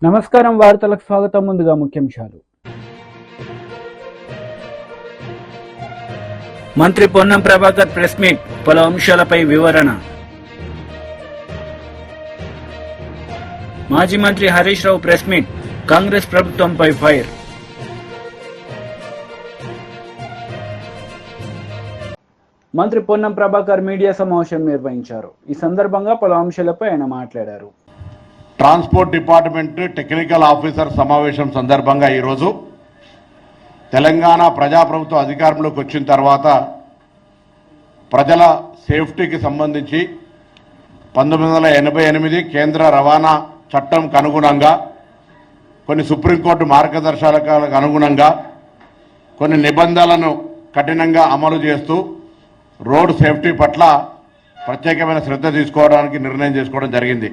నమస్కారం వార్తలకు స్వాగతం. ముందుగా ముఖ్యాంశాలు. మంత్రి పొన్నం ప్రభాకర్ ప్రెస్ మీట్, పలు అంశాలపై వివరణ. మాజీ మంత్రి హరీష్ రావు ప్రెస్ మీట్, కాంగ్రెస్ ప్రభుత్వంపై ఫైర్. మంత్రి పొన్నం ప్రభాకర్ మీడియా సమావేశం నిర్వహించారు. ఈ సందర్భంగా పలు అంశాలపై ఆయన మాట్లాడారు. ట్రాన్స్పోర్ట్ డిపార్ట్మెంట్ టెక్నికల్ ఆఫీసర్ సమావేశం సందర్భంగా ఈరోజు తెలంగాణ ప్రజాప్రభుత్వ అధికారంలోకి వచ్చిన తర్వాత ప్రజల సేఫ్టీకి సంబంధించి 1988 కేంద్ర రవాణా చట్టంకు అనుగుణంగా, కొన్ని సుప్రీంకోర్టు మార్గదర్శకాలకు అనుగుణంగా కొన్ని నిబంధనలను కఠినంగా అమలు చేస్తూ రోడ్ సేఫ్టీ పట్ల ప్రత్యేకమైన శ్రద్ధ తీసుకోవడానికి నిర్ణయం చేసుకోవడం జరిగింది.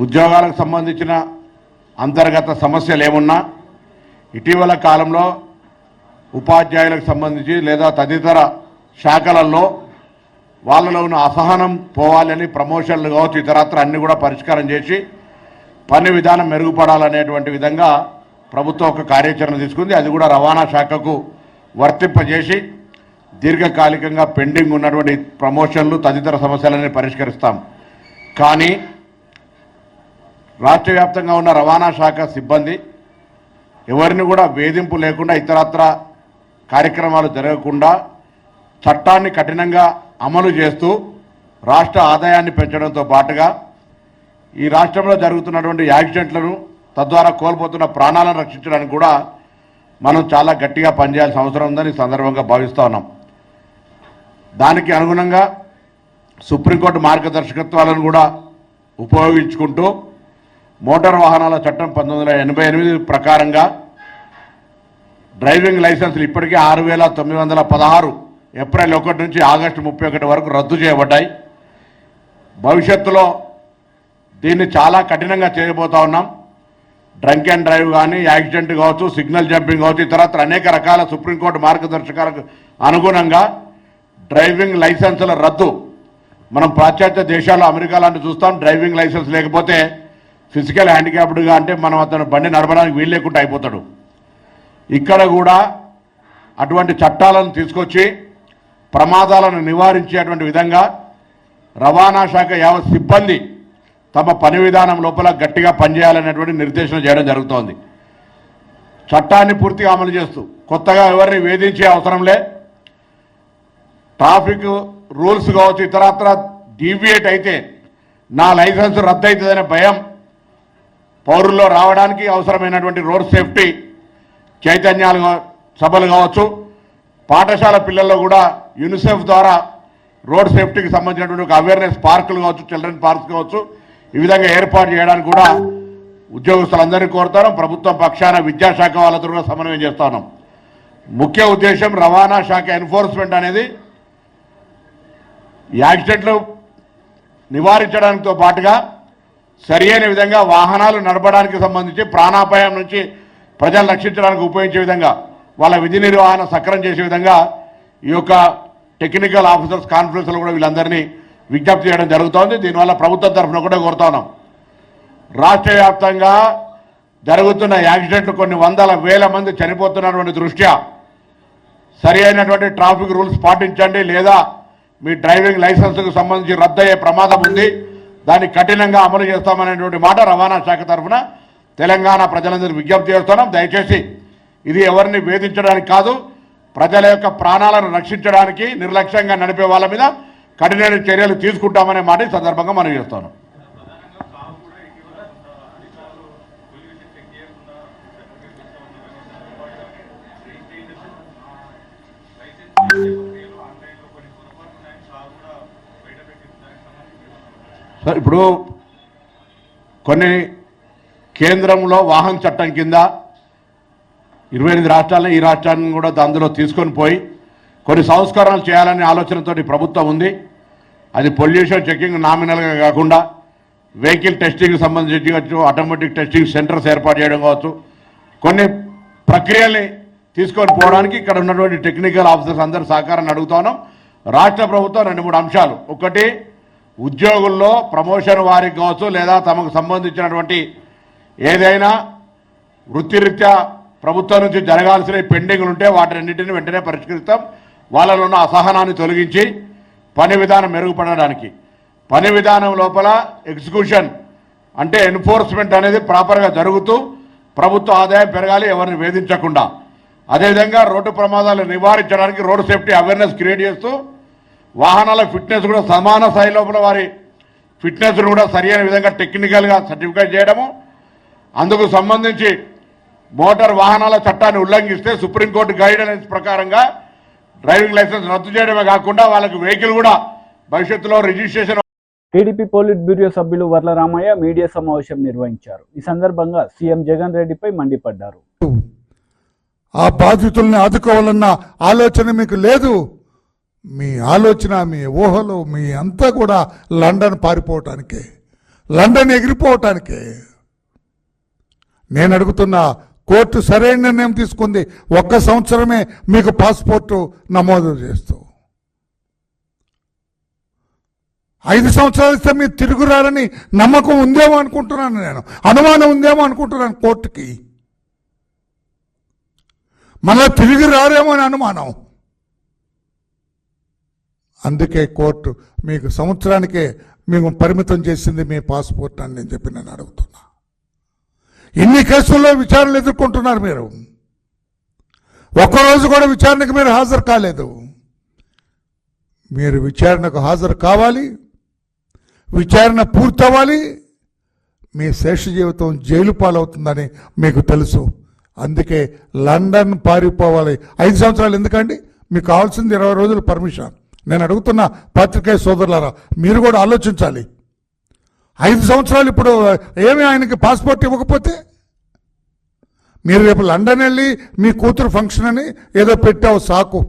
ఉద్యోగాలకు సంబంధించిన అంతర్గత సమస్యలు ఏమున్నా ఇటీవల కాలంలో ఉపాధ్యాయులకు సంబంధించి లేదా తదితర శాఖలలో వాళ్ళలో ఉన్న అసహనం పోవాలని ప్రమోషన్లు కావచ్చు, ఇతరత్ర అన్ని కూడా పరిష్కారం చేసి పని విధానం మెరుగుపడాలనేటువంటి విధంగా ప్రభుత్వం ఒక కార్యాచరణ తీసుకుంది. అది కూడా రవాణా శాఖకు వర్తింపజేసి దీర్ఘకాలికంగా పెండింగ్ ఉన్నటువంటి ప్రమోషన్లు తదితర సమస్యలని పరిష్కరిస్తాం. కానీ రాష్ట్ర వ్యాప్తంగా ఉన్న రవాణా శాఖ సిబ్బంది ఎవరిని కూడా వేధింపు లేకుండా, ఇతరత్ర కార్యక్రమాలు జరగకుండా చట్టాన్ని కఠినంగా అమలు చేస్తూ రాష్ట్ర ఆదాయాన్ని పెంచడంతో పాటుగా ఈ రాష్ట్రంలో జరుగుతున్నటువంటి యాక్సిడెంట్లను, తద్వారా కోల్పోతున్న ప్రాణాలను రక్షించడానికి కూడా మనం చాలా గట్టిగా పనిచేయాల్సిన అవసరం ఉందని ఈ సందర్భంగా భావిస్తూ ఉన్నాం. దానికి అనుగుణంగా సుప్రీంకోర్టు మార్గదర్శకత్వాలను కూడా ఉపయోగించుకుంటూ మోటార్ వాహనాల చట్టం 1988 ప్రకారంగా డ్రైవింగ్ లైసెన్సులు ఇప్పటికే 6,916 ఏప్రిల్ 1 నుంచి ఆగస్టు 31 వరకు రద్దు చేయబడ్డాయి. భవిష్యత్తులో దీన్ని చాలా కఠినంగా చేయబోతా ఉన్నాం. డ్రంక్ అండ్ డ్రైవ్ కానీ, యాక్సిడెంట్ కావచ్చు, సిగ్నల్ జంపింగ్ కావచ్చు, ఇతరత్ర అనేక రకాల సుప్రీంకోర్టు మార్గదర్శకాలకు అనుగుణంగా డ్రైవింగ్ లైసెన్సుల రద్దు. మనం పాశ్చాత్య దేశాల్లో అమెరికా లాంటి చూస్తాం. డ్రైవింగ్ లైసెన్స్ లేకపోతే ఫిజికల్ హ్యాండిక్యాప్డ్గా అంటే మనం అతను బండి నడపడానికి వీలు లేకుండా అయిపోతాడు. ఇక్కడ కూడా అటువంటి చట్టాలను తీసుకొచ్చి ప్రమాదాలను నివారించేటువంటి విధంగా రవాణా శాఖ యావత్ సిబ్బంది తమ పని విధానం లోపల గట్టిగా పనిచేయాలనేటువంటి నిర్దేశన చేయడం జరుగుతోంది. చట్టాన్ని పూర్తిగా అమలు చేస్తూ కొత్తగా ఎవరిని వేధించే అవసరం లే. ట్రాఫిక్ రూల్స్ కావచ్చు, ఇతరత్ర డీవియేట్ అయితే నా లైసెన్స్ రద్దు అవుతుందనే భయం పౌరుల్లో రావడానికి అవసరమైనటువంటి రోడ్ సేఫ్టీ చైతన్యాలు సభలు కావచ్చు, పాఠశాల పిల్లల్లో కూడా యూనిసెఫ్ ద్వారా రోడ్ సేఫ్టీకి సంబంధించినటువంటి ఒక అవేర్నెస్ పార్కులు కావచ్చు, చిల్డ్రన్ పార్క్స్ కావచ్చు, ఈ విధంగా ఏర్పాటు చేయడానికి కూడా ఉద్యోగస్తులందరినీ కోరుతాం. ప్రభుత్వం పక్షాన విద్యాశాఖ వాళ్ళతో కూడా సమన్వయం చేస్తా ఉన్నాం. ముఖ్య ఉద్దేశం రవాణా శాఖ ఎన్ఫోర్స్మెంట్ అనేది యాక్సిడెంట్లు నివారించడానితో పాటుగా సరియైన విధంగా వాహనాలు నడపడానికి సంబంధించి ప్రాణాపాయం నుంచి ప్రజలు రక్షించడానికి ఉపయోగించే విధంగా, వాళ్ళ విధి నిర్వహణ సక్రమం చేసే విధంగా ఈ యొక్క టెక్నికల్ ఆఫీసర్స్ కాన్ఫరెన్స్లో కూడా వీళ్ళందరినీ విజ్ఞప్తి చేయడం జరుగుతోంది. దీనివల్ల ప్రభుత్వం తరఫున కూడా కోరుతా ఉన్నాం. రాష్ట్ర వ్యాప్తంగా జరుగుతున్న యాక్సిడెంట్లు కొన్ని వందల వేల మంది చనిపోతున్నటువంటి దృష్ట్యా సరి అయినటువంటి ట్రాఫిక్ రూల్స్ పాటించండి, లేదా మీ డ్రైవింగ్ లైసెన్స్కు సంబంధించి రద్దయ్యే ప్రమాదం ఉంది, దాన్ని కఠినంగా అమలు చేస్తామనేటువంటి మాట రవాణా శాఖ తరఫున తెలంగాణ ప్రజలందరికీ విజ్ఞప్తి చేస్తున్నాం. దయచేసి ఇది ఎవరిని వేధించడానికి కాదు, ప్రజల యొక్క ప్రాణాలను రక్షించడానికి నిర్లక్ష్యంగా నడిపే వాళ్ళ మీద కఠినమైన చర్యలు తీసుకుంటామనే మాట ఈ సందర్భంగా మనం చేస్తున్నాం. సార్, ఇప్పుడు కొన్ని కేంద్రంలో వాహన చట్టం కింద 28 రాష్ట్రాలను, ఈ రాష్ట్రాన్ని కూడా అందులో తీసుకొని పోయి కొన్ని సంస్కరణలు చేయాలనే ఆలోచనతో ప్రభుత్వం ఉంది. అది పొల్యూషన్ చెకింగ్ నామినల్గా కాకుండా వెహికల్ టెస్టింగ్కి సంబంధించి కావచ్చు, ఆటోమేటిక్ టెస్టింగ్ సెంటర్స్ ఏర్పాటు చేయడం కావచ్చు, కొన్ని ప్రక్రియల్ని తీసుకొని పోవడానికి ఇక్కడ ఉన్నటువంటి టెక్నికల్ ఆఫీసర్స్ అందరూ సహకారాన్ని అడుగుతా ఉన్నాం. రాష్ట్ర ప్రభుత్వం 2-3 అంశాలు, ఒకటి ఉద్యోగుల్లో ప్రమోషన్ వారికి కావచ్చు లేదా తమకు సంబంధించినటువంటి ఏదైనా వృత్తిరీత్యా ప్రభుత్వం నుంచి జరగాల్సిన పెండింగ్లు ఉంటే వాటిన్నింటినీ వెంటనే పరిష్కరిస్తాం. వాళ్ళలో ఉన్న అసహనాన్ని తొలగించి పని విధానం మెరుగుపడడానికి, పని విధానం లోపల ఎగ్జిక్యూషన్ అంటే ఎన్ఫోర్స్మెంట్ అనేది ప్రాపర్గా జరుగుతూ ప్రభుత్వ ఆదాయం పెరగాలి, ఎవరిని వేధించకుండా. అదేవిధంగా రోడ్డు ప్రమాదాలు నివారించడానికి రోడ్డు సేఫ్టీ అవేర్నెస్ క్రియేట్ చేస్తూ వాహనాల ఫిట్నెస్ కూడా సమాన స్థాయి లోపల వారి ఫిట్నెస్ను కూడా సరైన విధంగా టెక్నికల్గా సర్టిఫికేట్ చేయడము. అందుకు సంబంధించి మోటార్ వాహనాల చట్టాన్ని ఉల్లంఘిస్తే సుప్రీంకోర్టు గైడ్లైన్స్ ప్రకారంగా డ్రైవింగ్ లైసెన్స్ రద్దు చేయడమే కాకుండా వాళ్ళకి వెహికల్ కూడా భవిష్యత్తులో రిజిస్ట్రేషన్. టీడీపీ పోలిట్ బ్యూరో సభ్యులు వర్ల రామయ్య మీడియా సమావేశం నిర్వహించారు. ఈ సందర్భంగా సీఎం జగన్ రెడ్డిపై మండిపడ్డారు. ఆ బాధితుల్ని ఆదుకోవాలన్న ఆలోచన మీకు లేదు. మీ ఆలోచన, మీ ఊహలు, మీ అంతా కూడా లండన్ పారిపోవటానికే, లండన్ ఎగిరిపోవటానికే. నేను అడుగుతున్నా, కోర్టు సరైన నిర్ణయం తీసుకుంది. 1 సంవత్సరమే మీకు పాస్పోర్టు నమోదు చేస్తూ 5 సంవత్సరాలు ఇస్తే మీరు తిరుగురారని నమ్మకం ఉందేమో అనుకుంటున్నాను, నేను అనుమానం ఉందేమో అనుకుంటున్నాను కోర్టుకి. మళ్ళా తిరిగి రారేమో అని అనుమానం. అందుకే కోర్టు మీకు సంవత్సరానికే మీకు పరిమితం చేసింది మీ పాస్పోర్ట్ అని నేను చెప్పి నేను అడుగుతున్నా. ఇన్ని కేసుల్లో విచారణలు ఎదుర్కొంటున్నారు మీరు. ఒక్కరోజు కూడా విచారణకు మీరు హాజరు కాలేదు. మీరు విచారణకు హాజరు కావాలి, విచారణ పూర్తవ్వాలి. మీ శేష జీవితం జైలు పాలవుతుందని మీకు తెలుసు. అందుకే లండన్ పారిపోవాలి. 5 సంవత్సరాలు ఎందుకండి? మీకు కావాల్సింది 20 రోజులు పర్మిషన్. నేను అడుగుతున్న పాత్రికేయ సోదరులారా, మీరు కూడా ఆలోచించాలి. 5 సంవత్సరాలు ఇప్పుడు ఏమి ఆయనకి పాస్పోర్ట్ ఇవ్వకపోతే మీరు రేపు లండన్ వెళ్ళి మీ కూతురు ఫంక్షన్ అని ఏదో పెట్టావు సాకు.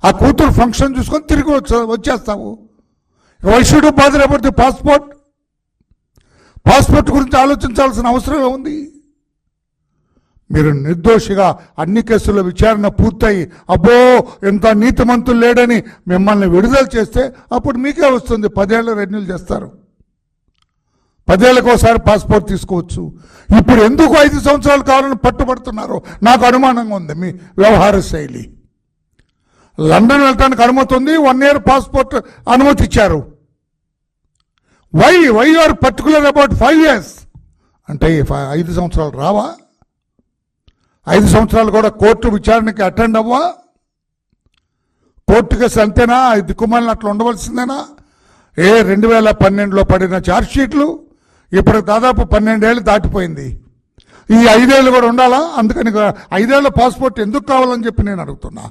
ఆ కూతురు ఫంక్షన్ చూసుకొని తిరిగి వచ్చేస్తావు. Why should bother about the passport? Passport గురించి ఆలోచించాల్సిన అవసరం ఉంది. మీరు నిర్దోషిగా అన్ని కేసుల్లో విచారణ పూర్తయి అబ్బో ఎంత నీతిమంతులు లేడని మిమ్మల్ని విడుదల చేస్తే అప్పుడు మీకే వస్తుంది. 10 ఏళ్ళు రెన్యూల్ చేస్తారు, 10 ఏళ్ళకి ఒకసారి పాస్పోర్ట్ తీసుకోవచ్చు. ఇప్పుడు ఎందుకు 5 సంవత్సరాలు కావాలని పట్టుబడుతున్నారు? నాకు అనుమానంగా ఉంది మీ వ్యవహార శైలి. లండన్ వెళ్ళటానికి అనుమతి ఉంది, 1 ఇయర్ పాస్పోర్ట్ అనుమతి ఇచ్చారు. Why are particular about 5 years అంటే 5 సంవత్సరాలు రావా? 5 సంవత్సరాలు కూడా కోర్టు విచారణకి అటెండ్ అవ్వా? కోర్టు కేసు అంతేనా? దిక్కుమాలిన అట్లా ఉండవలసిందేనా? 2012లో పడిన ఛార్జ్షీట్లు ఇప్పుడు దాదాపు 12 ఏళ్ళు దాటిపోయింది. ఈ 5 ఏళ్ళు కూడా ఉండాలా? అందుకని 5 ఏళ్ళ పాస్పోర్ట్ ఎందుకు కావాలని చెప్పి నేను అడుగుతున్నా.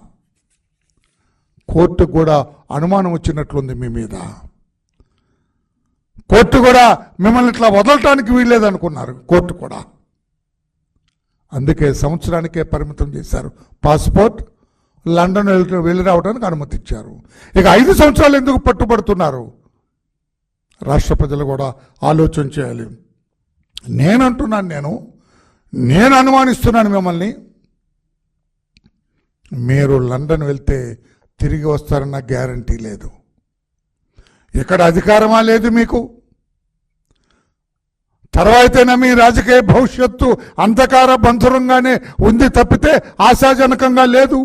కోర్టు కూడా అనుమానం వచ్చినట్లుంది మీ మీద. కోర్టు కూడా మిమ్మల్ని ఇట్లా వదలటానికి వీల్లేదనుకున్నారు కోర్టు కూడా. అందుకే సంవత్సరానికే పరిమితం చేశారు పాస్పోర్ట్. లండన్ వెళ్ళి రావడానికి అనుమతి ఇచ్చారు. ఇక 5 సంవత్సరాలు ఎందుకు పట్టుబడుతున్నారు? రాష్ట్ర ప్రజలు కూడా ఆలోచన చేయాలి. నేను అనుమానిస్తున్నాను మిమ్మల్ని. మీరు లండన్ వెళ్తే తిరిగి వస్తారన్న గ్యారంటీ లేదు. ఇక్కడ అధికారమా లేదు మీకు. తర్వాతైనా మీ రాజకీయ భవిష్యత్తు అంధకార బంధురంగానే ఉంది తప్పితే ఆశాజనకంగా లేదు.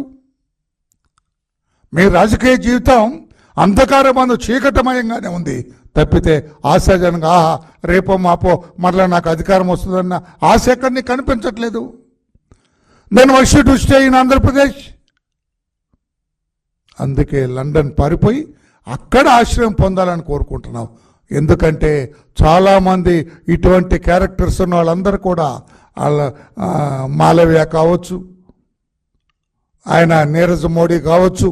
మీ రాజకీయ జీవితం అంధకార బంధు చీకటమయంగానే ఉంది తప్పితే ఆశాజనంగా రేపో మాపో మరలా నాకు అధికారం వస్తుందన్న ఆశ ఎక్కడిని కనిపించట్లేదు. Then why should you stay in Andhra Pradesh? అందుకే లండన్ పారిపోయి అక్కడ ఆశ్రయం పొందాలని కోరుకుంటున్నాం. ఎందుకంటే చాలామంది ఇటువంటి క్యారెక్టర్స్ ఉన్న వాళ్ళందరూ కూడా వాళ్ళ మాలవ్య కావచ్చు, ఆయన నీరజ్ మోడీ కావచ్చు,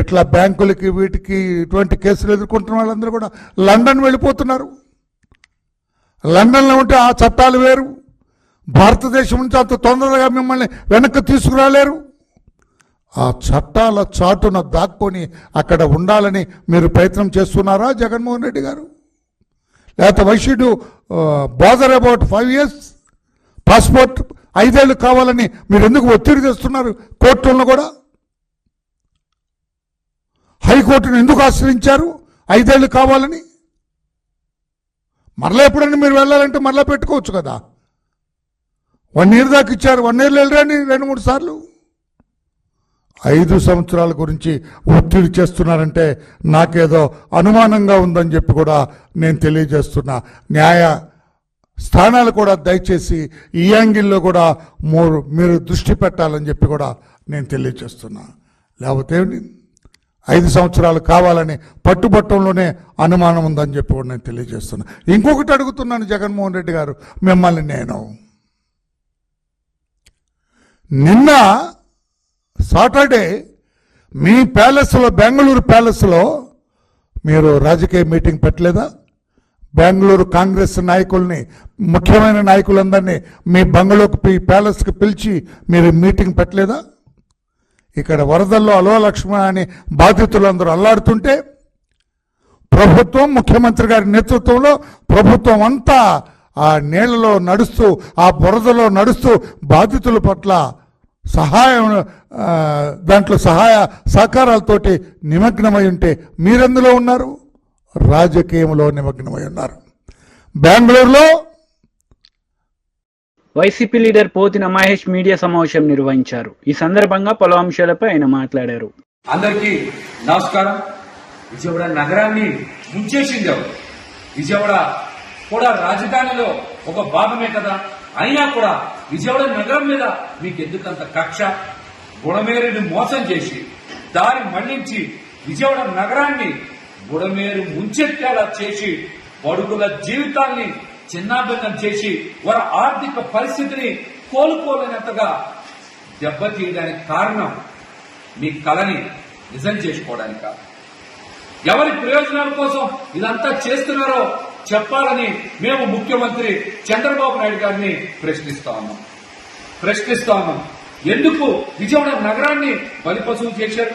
ఇట్లా బ్యాంకులకి వీటికి ఇటువంటి కేసులు ఎదుర్కొంటున్న వాళ్ళందరూ కూడా లండన్ వెళ్ళిపోతున్నారు. లండన్లో ఉంటే ఆ చట్టాలు వేరు. భారతదేశం నుంచి అంత తొందరగా మిమ్మల్ని వెనక్కి తీసుకురాలేరు. ఆ చట్టాల చాటున దాక్కొని అక్కడ ఉండాలని మీరు ప్రయత్నం చేస్తున్నారా జగన్మోహన్ రెడ్డి గారు? లేకపోతే why should bother about 5 years passport 5 ఏళ్ళు కావాలని మీరు ఎందుకు ఒత్తిడి తెస్తున్నారు? కోర్టులను కూడా హైకోర్టును ఎందుకు ఆశ్రయించారు? 5 ఏళ్ళు కావాలని? మరలా ఎప్పుడైనా మీరు వెళ్ళాలంటే మరలా పెట్టుకోవచ్చు కదా. 1 year దాకా ఇచ్చారు, 1 yearలో వెళ్ళరండి 2-3 సార్లు. 5 సంవత్సరాల గురించి ఒత్తిడి చేస్తున్నారంటే నాకేదో అనుమానంగా ఉందని చెప్పి కూడా నేను తెలియజేస్తున్నా. న్యాయ స్థానాలు కూడా దయచేసి ఈ యాంగిల్లో కూడా మీరు దృష్టి పెట్టాలని చెప్పి కూడా నేను తెలియజేస్తున్నా. లేకపోతే 5 సంవత్సరాలు కావాలని పట్టుబట్టంలోనే అనుమానం ఉందని చెప్పి కూడా నేను తెలియజేస్తున్నా. ఇంకొకటి అడుగుతున్నాను జగన్మోహన్ రెడ్డి గారు మిమ్మల్ని, నేను నిన్న సాటర్డే మీ ప్యాలెస్లో, బెంగళూరు ప్యాలెస్లో మీరు రాజకీయ మీటింగ్ పెట్టలేదా? బెంగళూరు కాంగ్రెస్ నాయకుల్ని, ముఖ్యమైన నాయకులందరినీ మీ బంగళూరుకి, ప్యాలెస్కి పిలిచి మీరు మీటింగ్ పెట్టలేదా? ఇక్కడ వరదల్లో అలో లక్ష్మణ అని బాధితులందరూ అల్లాడుతుంటే ప్రభుత్వం, ముఖ్యమంత్రి గారి నేతృత్వంలో ప్రభుత్వం అంతా ఆ నీళ్లలో నడుస్తూ, ఆ బురదలో నడుస్తూ బాధితుల పట్ల దాంట్లో సహాయ సహకారాలతోటి నిమగ్నమై ఉంటే మీరెందులో ఉన్నారు? రాజకీయంలో నిమగ్నమై ఉన్నారు. బెంగళూరులో YCP leader Pothina Mahesh media సమావేశం నిర్వహించారు. ఈ సందర్భంగా పలు అంశాలపై ఆయన మాట్లాడారు. అందరికీ నమస్కారం. విజయవాడ నగరాన్ని ముంచేసింది ఎవరు? విజయవాడ కూడా రాజధానిలో ఒక భాగమే కదా. అయినా కూడా విజయవాడ నగరం మీద మీకు ఎందుకంత కక్ష? బుడమేరుని మోసం చేసి, దారి మళ్లించి విజయవాడ నగరాన్ని బుడమేరు ముంచెత్తేలా చేసి, బడుగుల జీవితాల్ని చిన్నాభిన్నం చేసి, వారి ఆర్థిక పరిస్థితిని కోలుకోలేనంతగా దెబ్బతీయడానికి కారణం మీ కళని నిజం చేసుకోవడానిక? ఎవరి ప్రయోజనాల కోసం ఇదంతా చేస్తున్నారో చెప్పాలని మేము ముఖ్యమంత్రి చంద్రబాబు నాయుడు గారిని ప్రశ్నిస్తా ఉన్నాం. ఎందుకు విజయవాడ నగరాన్ని బలిపశువు చేశారు?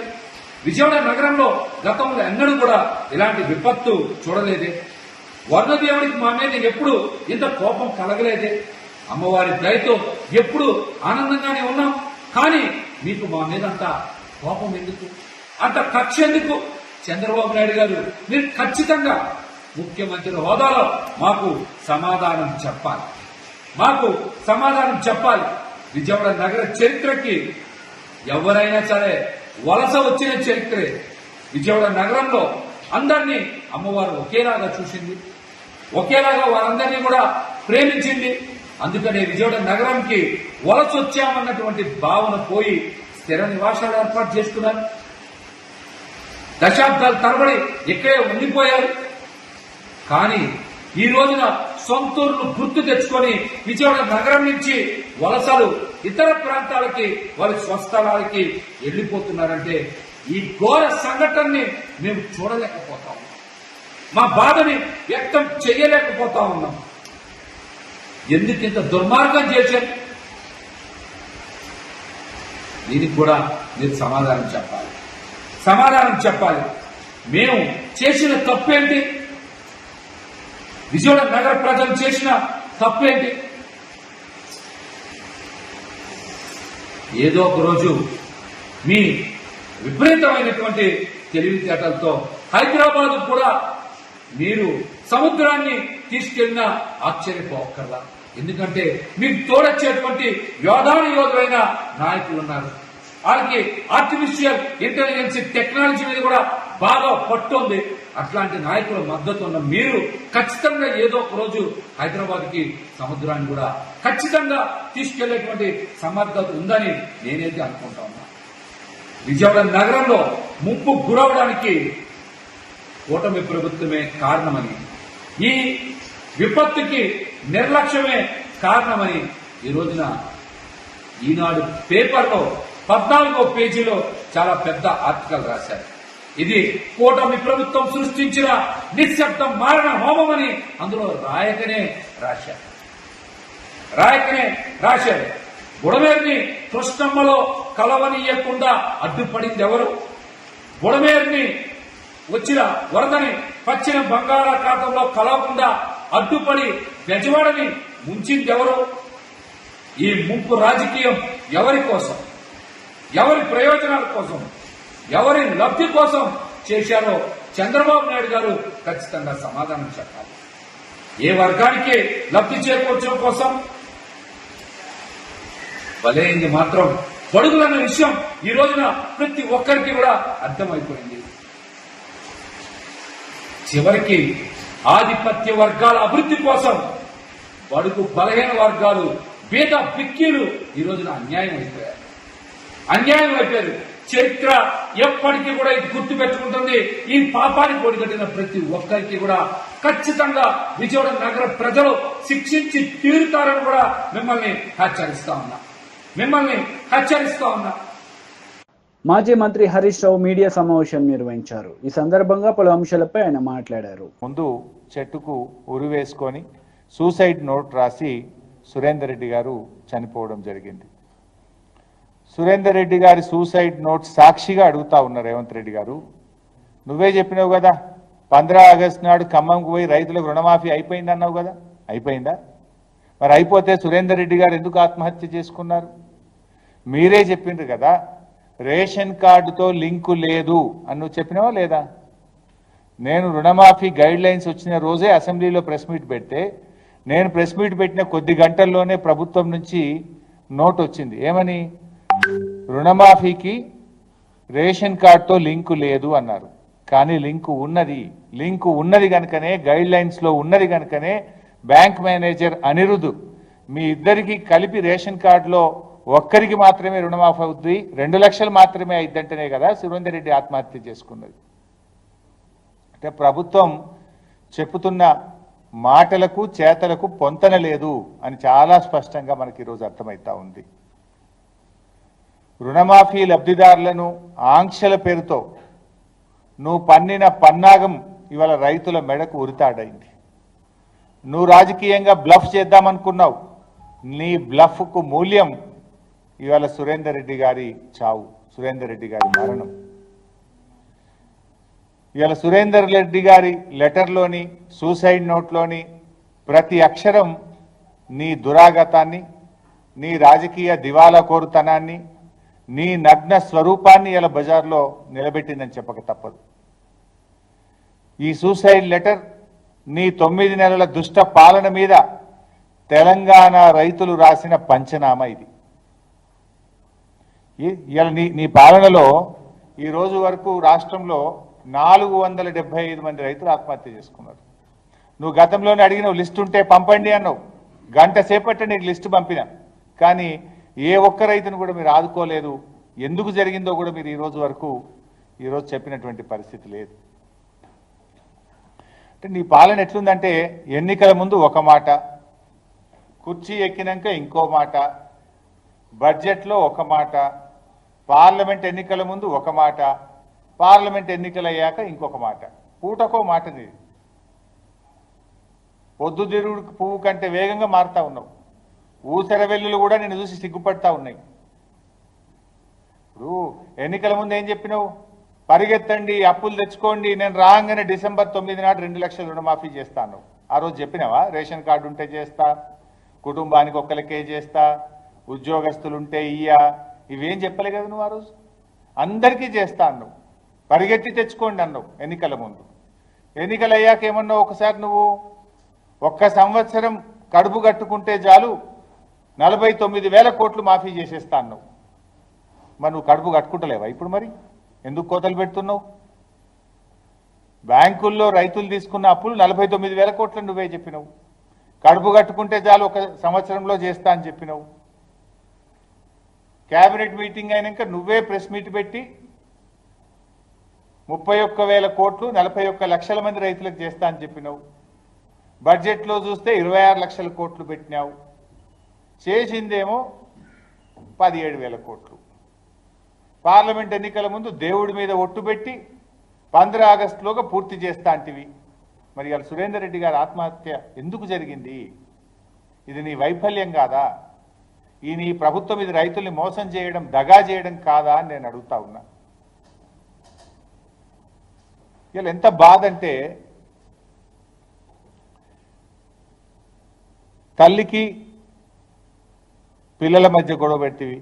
విజయవాడ నగరంలో గతంలో ఎన్నడూ కూడా ఇలాంటి విపత్తు చూడలేదే. వర్ణదేవుడికి మా మీద ఎప్పుడు ఇంత కోపం కలగలేదే. అమ్మవారి దయతో ఎప్పుడు ఆనందంగానే ఉన్నాం. కానీ మీకు మా మీద అంత కోపం ఎందుకు, అంత కక్ష ఎందుకు? చంద్రబాబు నాయుడు గారు, మీరు ఖచ్చితంగా ముఖ్యమంత్రి హోదాలో మాకు సమాధానం చెప్పాలి. విజయవాడ నగర చరిత్రకి ఎవరైనా సరే వలస వచ్చిన చరిత్రే. విజయవాడ నగరంలో అందరినీ అమ్మవారు ఒకేలాగా చూసింది, ఒకేలాగా వారందరినీ కూడా ప్రేమించింది. అందుకనే విజయవాడ నగరంకి వలస వచ్చామన్నటువంటి భావన పోయి స్థిర నివాసాలు ఏర్పాటు చేసుకున్నారు. దశాబ్దాల తరబడి ఇక్కడే ఉండిపోయారు. కానీ ఈ రోజున సొంతూరును గుర్తు తెచ్చుకొని విజయవాడ నగరం నుంచి వలసలు ఇతర ప్రాంతాలకి, వారి స్వస్థలాలకి వెళ్లిపోతున్నారంటే ఈ ఘోర సంఘటనని మేము చూడలేకపోతా ఉన్నాం. మా బాధని వ్యక్తం చేయలేకపోతా ఉన్నాం. ఎందుకు ఇంత దుర్మార్గం చేశారు? దీనికి కూడా మీరు సమాధానం చెప్పాలి. మేము చేసిన తప్పేంటి? విజయవాడ నగర ప్రజలు చేసిన తప్పేంటి? ఏదో ఒక రోజు మీ విపరీతమైనటువంటి తెలివితేటలతో హైదరాబాద్ కూడా మీరు సముద్రాన్ని తీసుకెళ్లిన ఆశ్చర్యపోకర్లా. ఎందుకంటే మీకు తోడొచ్చేటువంటి యోధులైన నాయకులు ఉన్నారు. వాళ్ళకి ఆర్టిఫిషియల్ ఇంటెలిజెన్స్ టెక్నాలజీ మీద కూడా బాగా పట్టుంది. అట్లాంటి నాయకుల మద్దతు ఉన్న మీరు ఖచ్చితంగా ఏదో ఒక రోజు హైదరాబాద్ కి సముద్రాన్ని కూడా ఖచ్చితంగా తీసుకెళ్లేటువంటి సమర్థత ఉందని నేనైతే అనుకుంటా ఉన్నా. విజయవాడ నగరంలో ముప్పు గురవడానికి కూటమి ప్రభుత్వమే కారణమని, ఈ విపత్తుకి నిర్లక్ష్యమే కారణమని ఈ రోజున ఈనాడు పేపర్లో 14వ పేజీలో చాలా పెద్ద ఆర్టికల్ రాశారు. ఇది కూటమి ప్రభుత్వం సృష్టించిన నిశ్శబ్ద మారణ హోమమని అందులో రాయకనే రాశారు. బుడమేరుని కృష్ణమ్మలో కలవనీయకుండా అడ్డుపడింది ఎవరు? బుడమేరుని వచ్చిన వరదని పశ్చిమ బంగాళాఖాతంలో కలవకుండా అడ్డుపడి బెజవాడని ముంచింది ఎవరు? ఈ ముంపు రాజకీయం ఎవరి కోసం, ఎవరి ప్రయోజనాల కోసం, ఎవరి లబ్ధి కోసం చేశారో చంద్రబాబు నాయుడు గారు ఖచ్చితంగా సమాధానం చెప్పాలి. ఏ వర్గానికి లబ్ధి చేకూర్చడం కోసం బలైంది మాత్రం బడుగులన్న విషయం ఈ రోజున ప్రతి ఒక్కరికి కూడా అర్థమైపోయింది. చివరికి ఆధిపత్య వర్గాల అభివృద్ధి కోసం బడుగు బలహీన వర్గాలు బీద బిక్కీలు ఈ రోజున అన్యాయం అయిపోయారు. చరిత్ర ఎప్పటికీ కూడా ఇది గుర్తు పెట్టుకుంటుంది. ఈ పాపానికి ఒడిగట్టిన ప్రతి ఒక్కరికి కూడా ఖచ్చితంగా విజయవాడ నగర ప్రజలు శిక్షించి తీరుతారని కూడా మిమ్మల్ని హెచ్చరిస్తా ఉన్నా. మాజీ మంత్రి హరీష్ రావు మీడియా సమావేశం నిర్వహించారు. ఈ సందర్భంగా పలు అంశాలపై ఆయన మాట్లాడారు. ముందు చెట్టుకు ఉరి వేసుకొని సూసైడ్ నోట్ రాసి సురేందర్ రెడ్డి గారు చనిపోవడం జరిగింది. సురేందర్ రెడ్డి గారి సూసైడ్ నోట్ సాక్షిగా అడుగుతా ఉన్నారు రేవంత్ రెడ్డి గారు, నువ్వే చెప్పినావు కదా 15 ఆగస్టు నాడు ఖమ్మంకు పోయి రైతులకు రుణమాఫీ అయిపోయింది అన్నావు కదా, అయిపోయిందా? మరి అయిపోతే సురేందర్ రెడ్డి గారు ఎందుకు ఆత్మహత్య చేసుకున్నారు? మీరే చెప్పిండ్రు కదా రేషన్ కార్డుతో లింకు లేదు అని నువ్వు చెప్పినావా లేదా? నేను రుణమాఫీ గైడ్ లైన్స్ వచ్చిన రోజే అసెంబ్లీలో ప్రెస్ మీట్ పెడితే నేను ప్రెస్ మీట్ పెట్టిన కొద్ది గంటల్లోనే ప్రభుత్వం నుంచి నోట్ వచ్చింది. ఏమని? రుణమాఫీకి రేషన్ కార్డుతో లింకు లేదు అన్నారు. కానీ లింకు ఉన్నది కనుకనే గైడ్ లైన్స్లో ఉన్నది కనుకనే బ్యాంక్ మేనేజర్ అనిరుద్ మీ ఇద్దరికి కలిపి రేషన్ కార్డులో ఒక్కరికి మాత్రమే రుణమాఫీ అవుద్ది, 2 లక్షలు మాత్రమే అయిద్దంటేనే కదా సురేందర్ రెడ్డి ఆత్మహత్య చేసుకున్నది. అంటే ప్రభుత్వం చెప్పుతున్న మాటలకు చేతలకు పొంతన లేదు అని చాలా స్పష్టంగా మనకి ఈరోజు అర్థమవుతా ఉంది. రుణమాఫీ లబ్ధిదారులను ఆంక్షల పేరుతో నువ్వు పన్నిన పన్నాగం ఇవాళ రైతుల మెడకు ఉరితాడైంది. నువ్వు రాజకీయంగా బ్లఫ్ చేద్దామనుకున్నావు. నీ బ్లఫ్కు మూల్యం ఇవాళ సురేందర్ రెడ్డి గారి చావు, సురేందర్ రెడ్డి గారి మరణం. ఇవాళ సురేందర్ రెడ్డి గారి లెటర్లోని సూసైడ్ నోట్లోని ప్రతి అక్షరం నీ దురాగతాన్ని, నీ రాజకీయ దివాలా కోరుతనాన్ని, నీ నగ్న స్వరూపాన్ని ఇలా బజార్లో నిలబెట్టిందని చెప్పక తప్పదు. ఈ సూసైడ్ లెటర్ నీ 9 నెలల దుష్ట పాలన మీద తెలంగాణ రైతులు రాసిన పంచనామా ఇది. ఇలా నీ పాలనలో ఈ రోజు వరకు రాష్ట్రంలో 475 మంది రైతులు ఆత్మహత్య చేసుకున్నారు. నువ్వు గతంలోనే అడిగినావు లిస్ట్ ఉంటే పంపండి అన్నావు, గంట సేపట్టే నీకు లిస్టు పంపిన, కానీ ఏ ఒక్క రైతును కూడా మీరు ఆదుకోలేదు. ఎందుకు జరిగిందో కూడా మీరు ఈరోజు చెప్పినటువంటి పరిస్థితి లేదు. అంటే నీ పాలన ఎట్లుందంటే ఎన్నికల ముందు ఒక మాట, కుర్చీ ఎక్కినాక ఇంకో మాట, బడ్జెట్లో ఒక మాట, పార్లమెంట్ ఎన్నికల ముందు ఒక మాట, పార్లమెంట్ ఎన్నికలు అయ్యాక ఇంకొక మాట, పూటకో మాట. నీ పొద్దుతిరుగుడు పువ్వు కంటే వేగంగా మారుతా ఉన్నావు. ఊసర వెల్లులు కూడా నేను చూసి సిగ్గుపడతా ఉన్నాయి. ఇప్పుడు ఎన్నికల ముందు ఏం చెప్పినావు? పరిగెత్తండి, అప్పులు తెచ్చుకోండి, నేను రాగానే డిసెంబర్ 9 నాడు 2 లక్షల రుణమాఫీ చేస్తాను. ఆ రోజు చెప్పినావా? రేషన్ కార్డు ఉంటే చేస్తా, కుటుంబానికి ఒక్కరికే చేస్తా, ఉద్యోగస్తులుంటే ఇవేం చెప్పలే కదా నువ్వు. ఆ రోజు అందరికీ చేస్తా అన్నావు, పరిగెత్తి తెచ్చుకోండి అన్నావు ఎన్నికల ముందు. ఎన్నికలు అయ్యాక ఏమన్నావు? ఒకసారి నువ్వు 1 సంవత్సరం కడుపు కట్టుకుంటే చాలు 49,000 కోట్లు మాఫీ చేసేస్తా అన్నావు. మరి నువ్వు కడుపు కట్టుకుంటలేవా ఇప్పుడు? మరి ఎందుకు కోతలు పెడుతున్నావు? బ్యాంకుల్లో రైతులు తీసుకున్న అప్పులు 49,000 కోట్లు నువ్వే చెప్పినావు. కడుపు కట్టుకుంటే చాలు 1 సంవత్సరంలో చేస్తా అని చెప్పినావు. క్యాబినెట్ మీటింగ్ అయినాక నువ్వే ప్రెస్ మీట్ పెట్టి 31,000 కోట్లు 41 లక్షల మంది రైతులకు చేస్తా అని చెప్పినావు. బడ్జెట్లో చూస్తే 26 లక్షల కోట్లు పెట్టినావు. చేసిందేమో 17,000 కోట్లు. పార్లమెంట్ ఎన్నికల ముందు దేవుడి మీద ఒట్టు పెట్టి 15 ఆగస్టులోగా పూర్తి చేస్తా అంటివి. మరి ఇవాళ సురేందర్ రెడ్డి గారి ఆత్మహత్య ఎందుకు జరిగింది? ఇది నీ వైఫల్యం కాదా? ఈ నీ ప్రభుత్వం ఇది రైతుల్ని మోసం చేయడం, దగా చేయడం కాదా అని నేను అడుగుతా ఉన్నా. ఇలా ఎంత బాధ అంటే, తల్లికి పిల్లల మధ్య గొడవ పెట్టివి,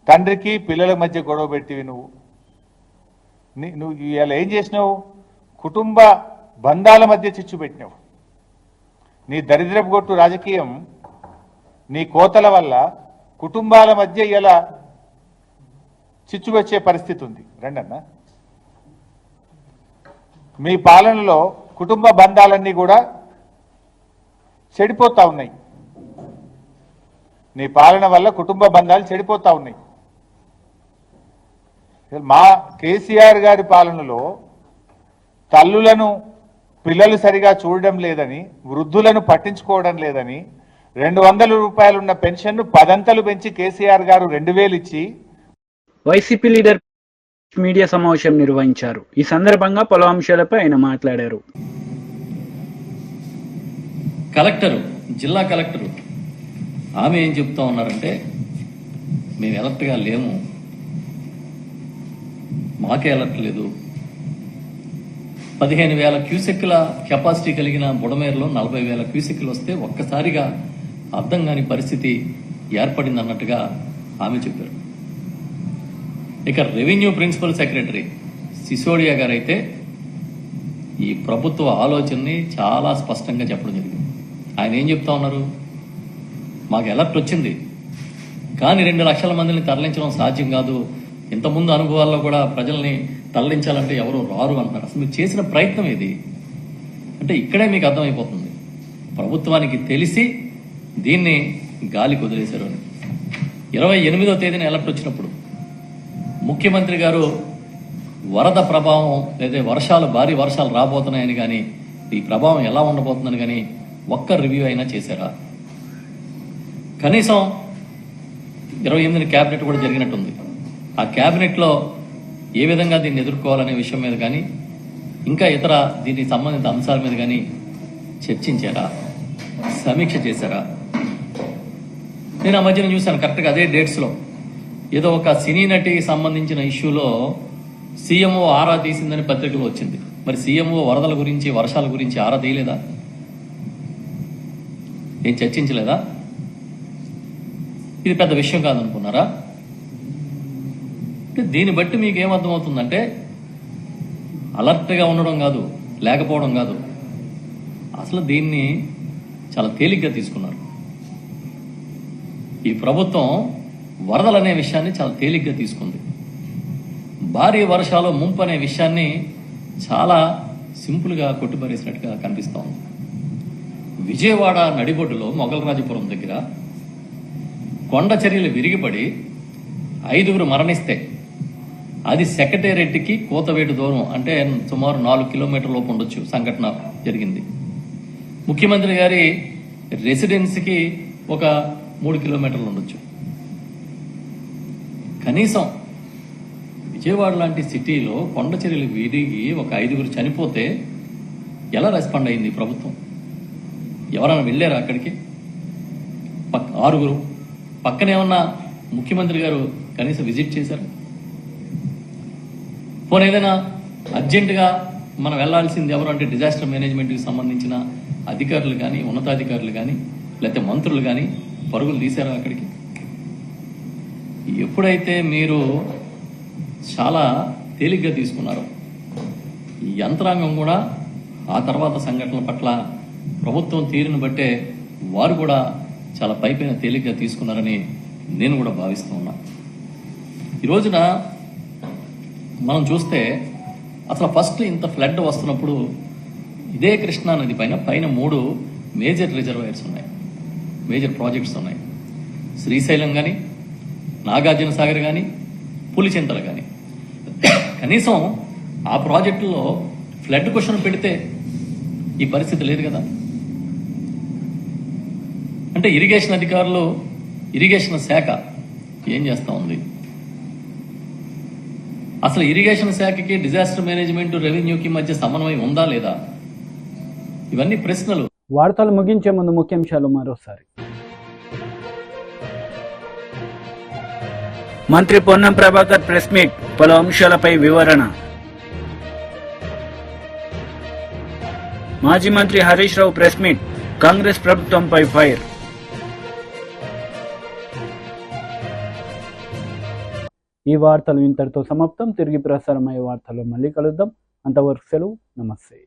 తండ్రికి పిల్లల మధ్య గొడవ పెట్టివి, నువ్వు నువ్వు ఇవాళ ఏం చేసినావు? కుటుంబ బంధాల మధ్య చిచ్చు పెట్టినావు. నీ దరిద్రపు గొట్టు రాజకీయం, నీ కోతల వల్ల కుటుంబాల మధ్య ఇలా చిచ్చు వచ్చే పరిస్థితి ఉంది. రండన్నా, మీ పాలనలో కుటుంబ బంధాలన్నీ కూడా చెడిపోతా ఉన్నాయి. నీ పాలన వల్ల కుటుంబ బంధాలు చెడిపోతా ఉన్నాయి. మా కేసీఆర్ గారి పాలనలో తల్లులను పిల్లలు సరిగా చూడడం లేదని, వృద్ధులను పట్టించుకోవడం లేదని, 200 రూపాయలున్న పెన్షన్ను 10 అంతలు పెంచి కేసీఆర్ గారు 2000 ఇచ్చి వైసీపీ లీడర్ మీడియా సమావేశం నిర్వహించారు. ఈ సందర్భంగా పలు అంశాలపై ఆయన మాట్లాడారు. జిల్లా కలెక్టరు ఆమె ఏం చెప్తా ఉన్నారంటే, మేము ఎలర్ట్గా లేము, మాకే అలర్ట్ లేదు. 15,000 క్యూసెక్కుల కెపాసిటీ కలిగిన బుడమేరులో 40,000 క్యూసెక్కులు వస్తే ఒక్కసారిగా అర్థం కాని పరిస్థితి ఏర్పడింది అన్నట్టుగా ఆమె చెప్పారు. ఇక రెవెన్యూ ప్రిన్సిపల్ సెక్రటరీ సిసోడియా గారైతే ఈ ప్రభుత్వ ఆలోచనని చాలా స్పష్టంగా చెప్పడం జరిగింది. ఆయన ఏం చెప్తా ఉన్నారు, మాకు అలర్ట్ వచ్చింది కానీ 2 లక్షల మందిని తరలించడం సాధ్యం కాదు, ఇంతకుముందు అనుభవాల్లో కూడా ప్రజల్ని తరలించాలంటే ఎవరు రారు అంటున్నారు. అసలు మీరు చేసిన ప్రయత్నం ఇది అంటే ఇక్కడే మీకు అర్థమైపోతుంది ప్రభుత్వానికి తెలిసి దీన్ని గాలికి వదిలేశారు అని. 28వ తేదీన అలర్ట్ వచ్చినప్పుడు ముఖ్యమంత్రి గారు వరద ప్రభావం లేదా భారీ వర్షాలు రాబోతున్నాయని కానీ ఈ ప్రభావం ఎలా ఉండబోతుందని కానీ ఒక్క రివ్యూ అయినా చేశారా? కనీసం 28న క్యాబినెట్ కూడా జరిగినట్టుంది. ఆ క్యాబినెట్లో ఏ విధంగా దీన్ని ఎదుర్కోవాలనే విషయం మీద కానీ ఇంకా ఇతర దీనికి సంబంధిత అంశాల మీద కానీ చర్చించారా, సమీక్ష చేశారా? నేను ఆ మధ్యన చూశాను, కరెక్ట్గా అదే డేట్స్లో ఏదో ఒక సినీ నటికి సంబంధించిన ఇష్యూలో సీఎంఓ ఆరా తీసిందని పత్రికలో వచ్చింది. మరి సీఎంఓ వరదల గురించి వర్షాల గురించి ఆరా తీయలేదా? ఏం చర్చించలేదా? ఇది పెద్ద విషయం కాదనుకున్నారా? అంటే దీన్ని బట్టి మీకు ఏమర్థమవుతుందంటే అలర్ట్గా ఉండడం కాదు, లేకపోవడం కాదు, అసలు దీన్ని చాలా తేలిగ్గా తీసుకున్నారు. ఈ ప్రభుత్వం వరదలనే విషయాన్ని చాలా తేలిగ్గా తీసుకుంది. భారీ వర్షాలు ముంపు అనే విషయాన్ని చాలా సింపుల్గా కొట్టిపారేసినట్టుగా కనిపిస్తూ ఉంది. విజయవాడ నడిబొడ్డులో మొగలరాజపురం దగ్గర కొండ చర్యలు విరిగిపడి 5గురు మరణిస్తే అది సెక్రటేరియట్కి కోతవేటు దూరం అంటే సుమారు 4 కిలోమీటర్ల లోపు ఉండొచ్చు సంఘటన జరిగింది. ముఖ్యమంత్రి గారి రెసిడెన్సీకి ఒక 3 కిలోమీటర్లు ఉండొచ్చు. కనీసం విజయవాడ లాంటి సిటీలో కొండ చర్యలు విరిగి ఒక 5గురు చనిపోతే ఎలా రెస్పాండ్ అయింది ప్రభుత్వం? ఎవరైనా వెళ్ళారా అక్కడికి? 6గురు పక్కనే ఉన్న ముఖ్యమంత్రి గారు కనీసం విజిట్ చేశారు? పోనీ ఏదైనా అర్జెంటుగా మనం వెళ్లాల్సింది ఎవరు అంటే డిజాస్టర్ మేనేజ్మెంట్కి సంబంధించిన అధికారులు కానీ ఉన్నతాధికారులు కానీ లేకపోతే మంత్రులు కానీ పరుగులు తీశారా అక్కడికి? ఎప్పుడైతే మీరు చాలా తేలిగ్గా తీసుకున్నారో ఈ యంత్రాంగం కూడా ఆ తర్వాత సంఘటనల పట్ల ప్రభుత్వం తీరును బట్టే వారు కూడా చాలా పైపైన తేలిగ్గా తీసుకున్నారని నేను కూడా భావిస్తూ ఉన్నా. ఈ రోజున మనం చూస్తే అసలు ఫస్ట్ ఇంత ఫ్లడ్ వస్తున్నప్పుడు ఇదే కృష్ణా నది పైన 3 మేజర్ రిజర్వాయర్స్ ఉన్నాయి, మేజర్ ప్రాజెక్ట్స్ ఉన్నాయి. శ్రీశైలం కానీ, నాగార్జున సాగర్ కానీ, పులిచింతలు కానీ. కనీసం ఆ ప్రాజెక్టులో ఫ్లడ్ క్వశ్చన్ పెడితే ఈ పరిస్థితి లేదు కదా. అంటే ఇరిగేషన్ అధికారులు, ఇరిగేషన్ శాఖ ఏం చేస్తా ఉంది? అసలు ఇరిగేషన్ శాఖకి డిజాస్టర్ మేనేజ్మెంట్ రెవెన్యూకి మధ్య సమన్వయం ఉందా లేదా? ఇవన్నీ ప్రశ్నలు. వార్తలు ముగించే ముందు ముఖ్యాంశాలు మరోసారి. మంత్రి పొన్నం ప్రభాకర్ ప్రెస్ మీట్, పలు అంశాలపై వివరణ. మాజీ మంత్రి హరీష్ రావు ప్రెస్ మీట్, కాంగ్రెస్ ప్రభుత్వంపై ఫైర్. ఈ వార్తలు ఇంతటితో సమాప్తం. తిరిగి ప్రసారమయ్యే వార్తల్లో మళ్ళీ కలుద్దాం. అంతవరకు సెలవు. నమస్తే.